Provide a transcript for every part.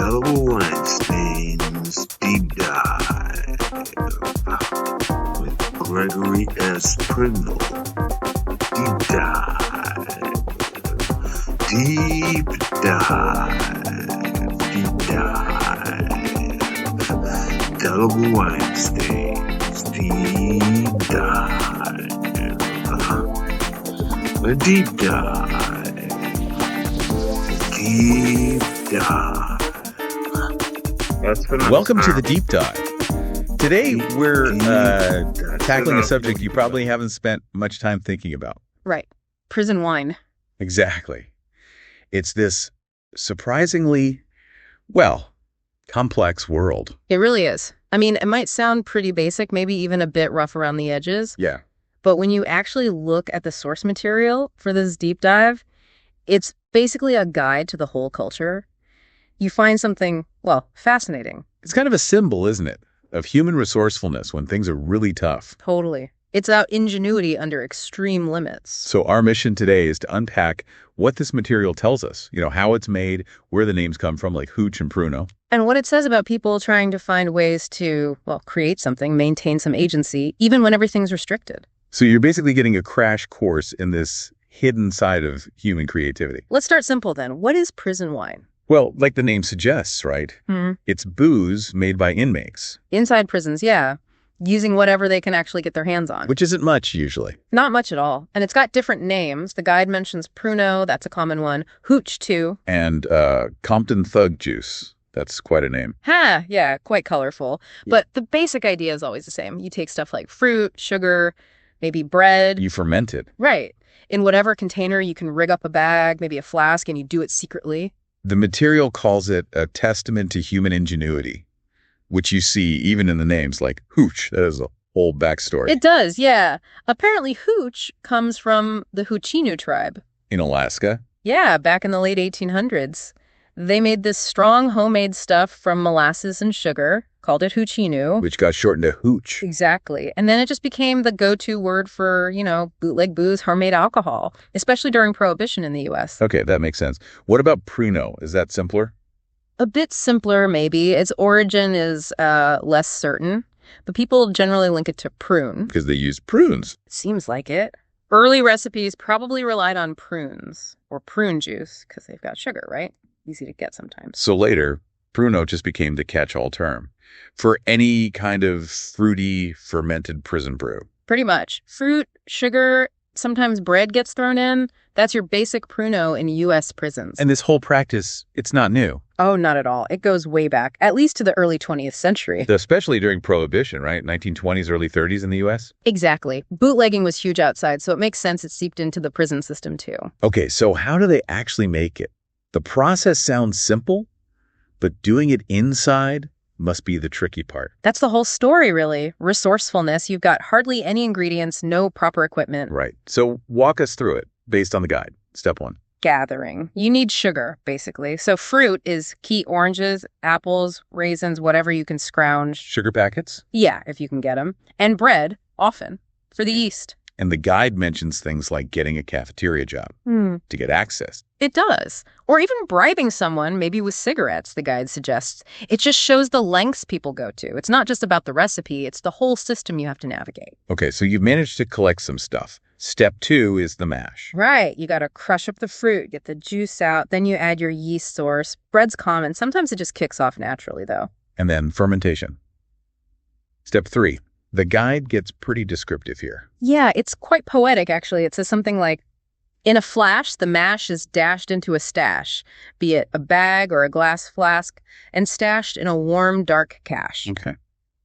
Indelible Weinstein's Deep Dive with Gregory S. Prindle. Deep Dive. Deep Dive. Deep Dive. Indelible Weinstein's Deep Dive. A deep dive. Deep dive. Welcome to the Deep Dive. Today we're tackling a subject you probably haven't spent much time thinking about. Right. Prison wine. Exactly. It's this surprisingly, complex world. It really is. I mean, it might sound pretty basic, maybe even a bit rough around the edges. Yeah. But when you actually look at the source material for this deep dive, it's basically a guide to the whole culture. You find something, fascinating. It's kind of a symbol, isn't it, of human resourcefulness when things are really tough. Totally. It's about ingenuity under extreme limits. So our mission today is to unpack what this material tells us, how it's made, where the names come from, like hooch and pruno. And what it says about people trying to find ways to, create something, maintain some agency, even when everything's restricted. So you're basically getting a crash course in this hidden side of human creativity. Let's start simple then. What is prison wine? Well, like the name suggests, right? It's booze made by inmates. Inside prisons, yeah. Using whatever they can actually get their hands on. Which isn't much, usually. Not much at all. And it's got different names. The guide mentions pruno, that's a common one. Hooch, too. And Compton Thug Juice. That's quite a name. Yeah, quite colorful. Yeah. But the basic idea is always the same. You take stuff like fruit, sugar, maybe bread. You ferment it. Right. In whatever container, you can rig up a bag, maybe a flask, and you do it secretly. The material calls it a testament to human ingenuity, which you see even in the names, like hooch. That is a whole backstory. It does, yeah. Apparently, hooch comes from the Hoochinoo tribe. In Alaska? Yeah, back in the late 1800s. They made this strong homemade stuff from molasses and sugar, called it Hoochinoo. Which got shortened to hooch. Exactly. And then it just became the go-to word for, bootleg booze, homemade alcohol, especially during Prohibition in the U.S. Okay, that makes sense. What about pruno? Is that simpler? A bit simpler, maybe. Its origin is less certain, but people generally link it to prune. Because they use prunes. Seems like it. Early recipes probably relied on prunes, or prune juice, because they've got sugar, right? Easy to get sometimes. So later, pruno just became the catch-all term for any kind of fruity, fermented prison brew. Pretty much. Fruit, sugar, sometimes bread gets thrown in. That's your basic pruno in U.S. prisons. And this whole practice, it's not new. Oh, not at all. It goes way back, at least to the early 20th century. Especially during Prohibition, right? 1920s, early 30s in the U.S.? Exactly. Bootlegging was huge outside, so it makes sense it seeped into the prison system, too. Okay, so how do they actually make it? The process sounds simple, but doing it inside must be the tricky part. That's the whole story, really. Resourcefulness. You've got hardly any ingredients, no proper equipment. Right. So walk us through it based on the guide. Step 1. Gathering. You need sugar, basically. So fruit is key oranges, apples, raisins, whatever you can scrounge. Sugar packets? Yeah, if you can get them. And bread, often, for the yeast. And the guide mentions things like getting a cafeteria job to get access. It does. Or even bribing someone, maybe with cigarettes, the guide suggests. It just shows the lengths people go to. It's not just about the recipe, it's the whole system you have to navigate. Okay, so you've managed to collect some stuff. Step 2 is the mash. Right. You got to crush up the fruit, get the juice out, then you add your yeast source. Bread's common. Sometimes it just kicks off naturally, though. And then fermentation. Step 3. The guide gets pretty descriptive here. Yeah, it's quite poetic, actually. It says something like, in a flash, the mash is dashed into a stash, be it a bag or a glass flask, and stashed in a warm, dark cache. Okay.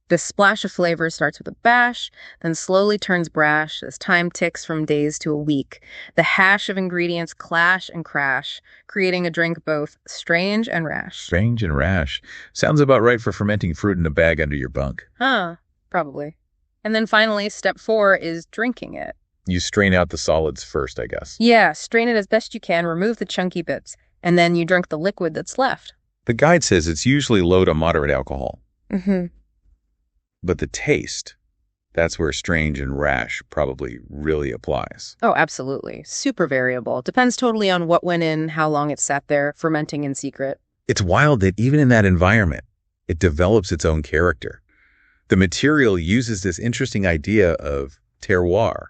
The splash of flavor starts with a bash, then slowly turns brash as time ticks from days to a week. The hash of ingredients clash and crash, creating a drink both strange and rash. Strange and rash. Sounds about right for fermenting fruit in a bag under your bunk. Probably. And then finally, step 4 is drinking it. You strain out the solids first, I guess. Yeah, strain it as best you can, remove the chunky bits, and then you drink the liquid that's left. The guide says it's usually low to moderate alcohol. But the taste, that's where strange and rash probably really applies. Oh, absolutely. Super variable. Depends totally on what went in, how long it sat there, fermenting in secret. It's wild that even in that environment, it develops its own character. The material uses this interesting idea of terroir,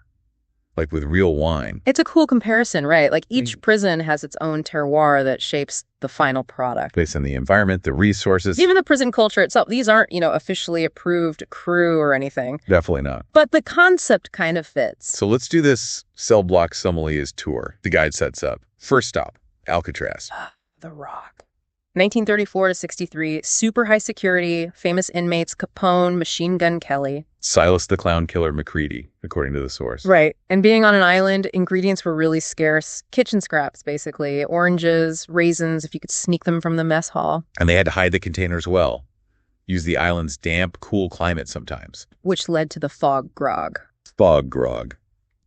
like with real wine. It's a cool comparison, right? Like each prison has its own terroir that shapes the final product. Based on the environment, the resources. Even the prison culture itself. These aren't, officially approved crew or anything. Definitely not. But the concept kind of fits. So let's do this cell block sommeliers tour. The guide sets up. First stop, Alcatraz. The Rock. 1934 to 63, super high security, famous inmates Capone, Machine Gun Kelly. Silas the Clown Killer McCready, according to the source. Right. And being on an island, ingredients were really scarce. Kitchen scraps, basically. Oranges, raisins, if you could sneak them from the mess hall. And they had to hide the containers well. Use the island's damp, cool climate sometimes. Which led to the fog grog. Fog grog.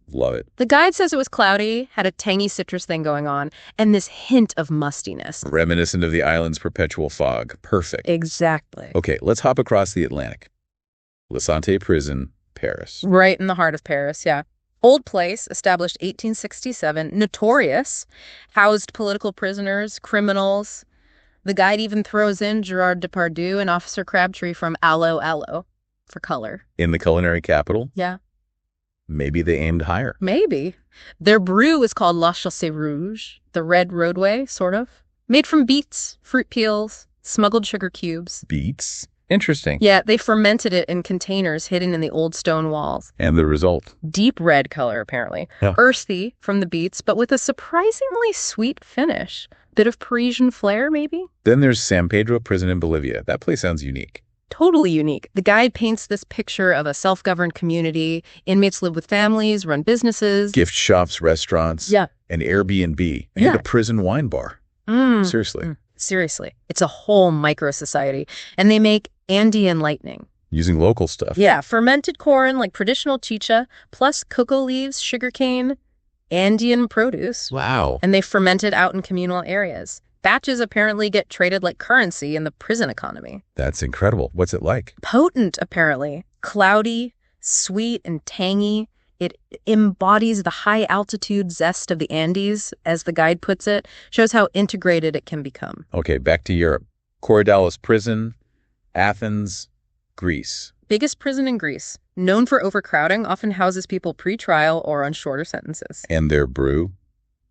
Love it. The guide says it was cloudy, had a tangy citrus thing going on, and this hint of mustiness. Reminiscent of the island's perpetual fog. Perfect. Exactly. Okay, let's hop across the Atlantic. La Santé Prison, Paris. Right in the heart of Paris, yeah. Old place, established 1867, notorious, housed political prisoners, criminals. The guide even throws in Gerard Depardieu and Officer Crabtree from Allo Allo for color. In the culinary capital? Yeah. Maybe they aimed higher. Maybe. Their brew is called La Chaussée Rouge, the red roadway, sort of. Made from beets, fruit peels, smuggled sugar cubes. Beets? Interesting. Yeah, they fermented it in containers hidden in the old stone walls. And the result? Deep red color, apparently. Yeah. Earthy from the beets, but with a surprisingly sweet finish. Bit of Parisian flair, maybe? Then there's San Pedro Prison in Bolivia. That place sounds unique. Totally unique. The guide paints this picture of a self-governed community. Inmates live with families, run businesses. Gift shops, restaurants. Yeah. An Airbnb. And Yeah. a prison wine bar. Seriously. Seriously. It's a whole micro-society. And they make Andean lightning. Using local stuff. Yeah, fermented corn like traditional chicha, plus cocoa leaves, sugarcane, Andean produce. Wow. And they ferment it out in communal areas. Batches apparently get traded like currency in the prison economy. That's incredible. What's it like? Potent, apparently. Cloudy, sweet, and tangy. It embodies the high-altitude zest of the Andes, as the guide puts it, shows how integrated it can become. Okay, back to Europe. Korydallos Prison, Athens, Greece. Biggest prison in Greece. Known for overcrowding, often houses people pre-trial or on shorter sentences. And their brew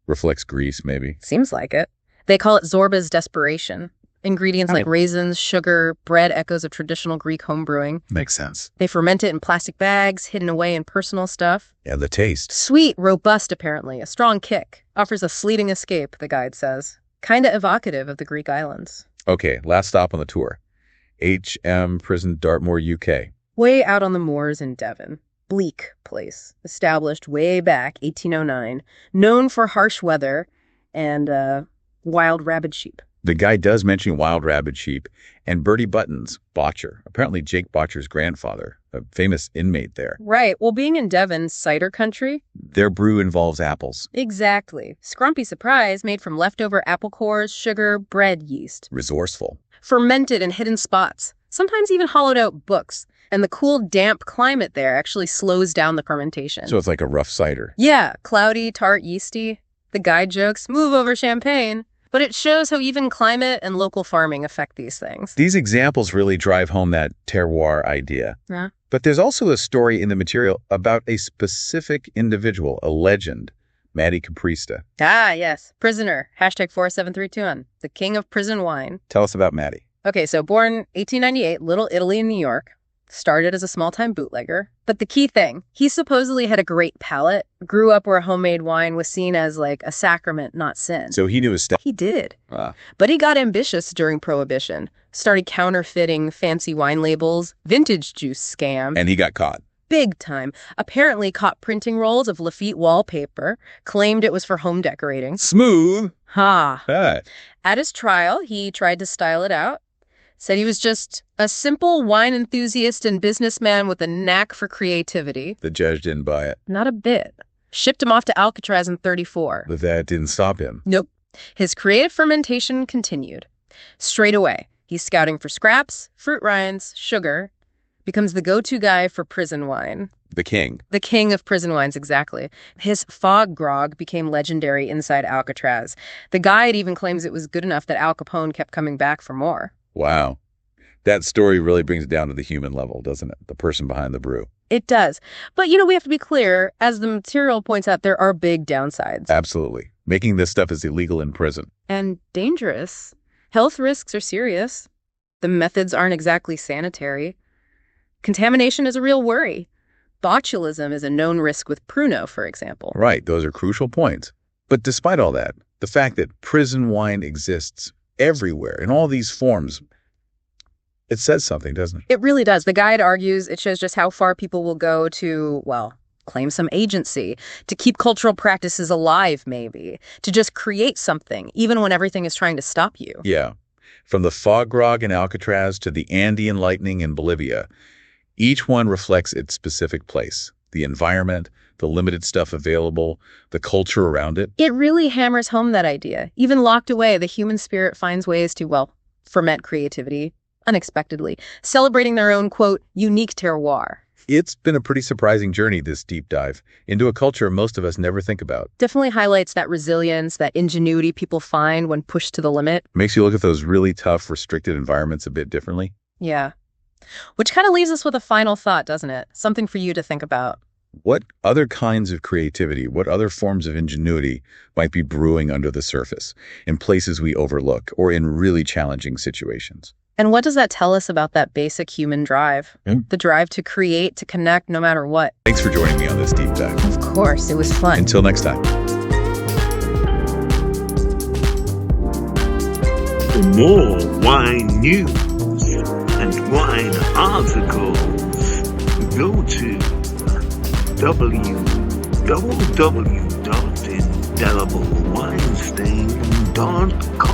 reflects Greece, maybe. Seems like it. They call it Zorba's desperation. Ingredients like raisins, sugar, bread, echoes of traditional Greek homebrewing. Makes sense. They ferment it in plastic bags, hidden away in personal stuff. Yeah, the taste. Sweet, robust, apparently. A strong kick. Offers a fleeting escape, the guide says. Kinda evocative of the Greek islands. Okay, last stop on the tour. HM Prison, Dartmoor, UK. Way out on the moors in Devon. Bleak place. Established way back, 1809. Known for harsh weather and, wild rabid sheep. The guy does mention wild rabid sheep and Bertie Buttons, Botcher, apparently Jake Botcher's grandfather, a famous inmate there. Right. Well, being in Devon, cider country. Their brew involves apples. Exactly. Scrumpy surprise made from leftover apple cores, sugar, bread yeast. Resourceful. Fermented in hidden spots. Sometimes even hollowed out books. And the cool, damp climate there actually slows down the fermentation. So it's like a rough cider. Yeah. Cloudy, tart, yeasty. The guide jokes, move over champagne. But it shows how even climate and local farming affect these things. These examples really drive home that terroir idea. Yeah. But there's also a story in the material about a specific individual, a legend, Matty Caprista. Ah, yes. Prisoner. Hashtag 47321. The king of prison wine. Tell us about Matty. Okay, so born 1898, Little Italy in New York. Started as a small-time bootlegger. But the key thing, he supposedly had a great palate, grew up where homemade wine was seen as like a sacrament, not sin. So he knew his stuff. He did. Ah. But he got ambitious during Prohibition, started counterfeiting fancy wine labels, vintage juice scam. And he got caught. Big time. Apparently caught printing rolls of Lafitte wallpaper, claimed it was for home decorating. Smooth. Ha. Ah. At his trial, he tried to style it out. Said he was just a simple wine enthusiast and businessman with a knack for creativity. The judge didn't buy it. Not a bit. Shipped him off to Alcatraz in 34. But that didn't stop him. Nope. His creative fermentation continued. Straight away, he's scouting for scraps, fruit rinds, sugar, becomes the go-to guy for prison wine. The king. The king of prison wines, exactly. His fog grog became legendary inside Alcatraz. The guide even claims it was good enough that Al Capone kept coming back for more. Wow. That story really brings it down to the human level, doesn't it? The person behind the brew. It does. But, we have to be clear, as the material points out, there are big downsides. Absolutely. Making this stuff is illegal in prison. And dangerous. Health risks are serious. The methods aren't exactly sanitary. Contamination is a real worry. Botulism is a known risk with Pruno, for example. Right, those are crucial points. But despite all that, the fact that prison wine exists everywhere in all these forms, it says something, doesn't it? It really does. The guide argues it shows just how far people will go to, claim some agency, to keep cultural practices alive, maybe, to just create something, even when everything is trying to stop you. Yeah. From the fog grog in Alcatraz to the Andean lightning in Bolivia, each one reflects its specific place, the environment, the limited stuff available, the culture around it. It really hammers home that idea. Even locked away, the human spirit finds ways to, ferment creativity unexpectedly, celebrating their own, quote, unique terroir. It's been a pretty surprising journey, this deep dive, into a culture most of us never think about. Definitely highlights that resilience, that ingenuity people find when pushed to the limit. Makes you look at those really tough, restricted environments a bit differently. Yeah. Which kind of leaves us with a final thought, doesn't it? Something for you to think about. What other kinds of creativity, what other forms of ingenuity might be brewing under the surface, in places we overlook, or in really challenging situations? And what does that tell us about that basic human drive? The drive to create, to connect, no matter what. Thanks for joining me on this deep dive. Of course, it was fun. Until next time. For more wine news and wine articles, go to www.indeliblewinestein.com.